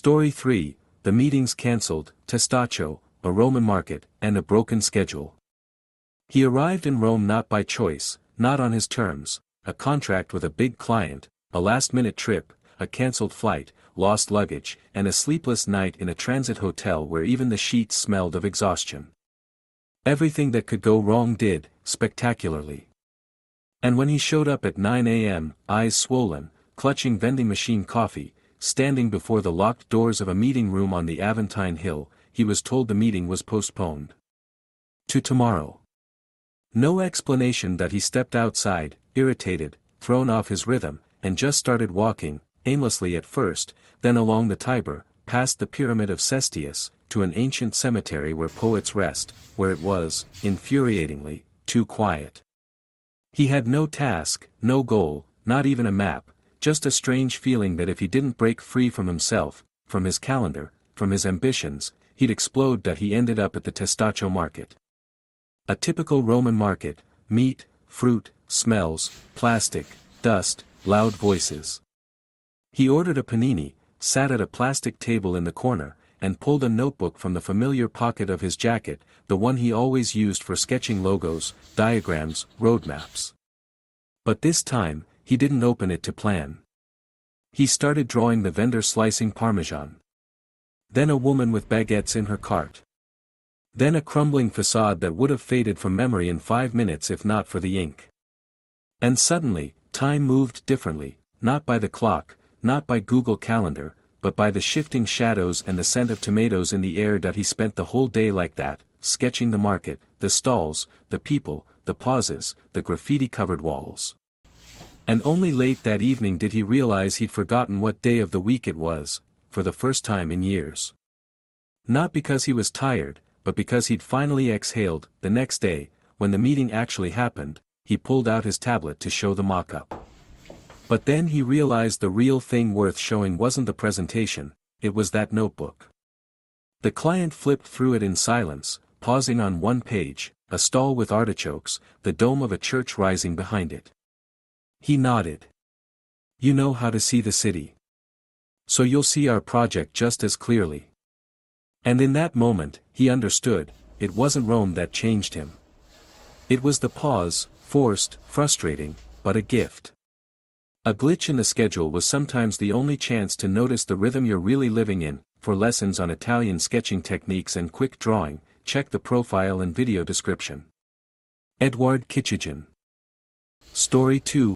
Story 3, The Meetings Cancelled, Testaccio, a Roman Market, and a Broken Schedule. He arrived in Rome not by choice, not on his terms, a contract with a big client, a last-minute trip, a cancelled flight, lost luggage, and a sleepless night in a transit hotel where even the sheets smelled of exhaustion. Everything that could go wrong did, spectacularly. And when he showed up at 9 a.m., eyes swollen, clutching vending machine coffee, standing before the locked doors of a meeting room on the Aventine Hill, he was told the meeting was postponed to tomorrow. No explanation that he stepped outside, irritated, thrown off his rhythm, and just started walking, aimlessly at first, then along the Tiber, past the Pyramid of Cestius, to an ancient cemetery where poets rest, where it was, infuriatingly, too quiet. He had no task, no goal, not even a map, just a strange feeling that if he didn't break free from himself, from his calendar, from his ambitions, he'd explode. That he ended up at the Testaccio market. A typical Roman market: meat, fruit, smells, plastic, dust, loud voices. He ordered a panini, sat at a plastic table in the corner, and pulled a notebook from the familiar pocket of his jacket, the one he always used for sketching logos, diagrams, roadmaps. But this time, he didn't open it to plan. He started drawing the vendor slicing Parmesan. Then a woman with baguettes in her cart. Then a crumbling facade that would have faded from memory in 5 minutes if not for the ink. And suddenly, time moved differently, not by the clock, not by Google Calendar, but by the shifting shadows and the scent of tomatoes in the air. That he spent the whole day like that, sketching the market, the stalls, the people, the pauses, the graffiti-covered walls. And only late that evening did he realize he'd forgotten what day of the week it was, for the first time in years. Not because he was tired, but because he'd finally exhaled. The next day, when the meeting actually happened, he pulled out his tablet to show the mock-up. But then he realized the real thing worth showing wasn't the presentation, it was that notebook. The client flipped through it in silence, pausing on one page, a stall with artichokes, the dome of a church rising behind it. He nodded. "You know how to see the city. So you'll see our project just as clearly." And in that moment, he understood, it wasn't Rome that changed him. It was the pause, forced, frustrating, but a gift. A glitch in the schedule was sometimes the only chance to notice the rhythm you're really living in. For lessons on Italian sketching techniques and quick drawing, check the profile and video description. Eduard Kichigin. Story 2.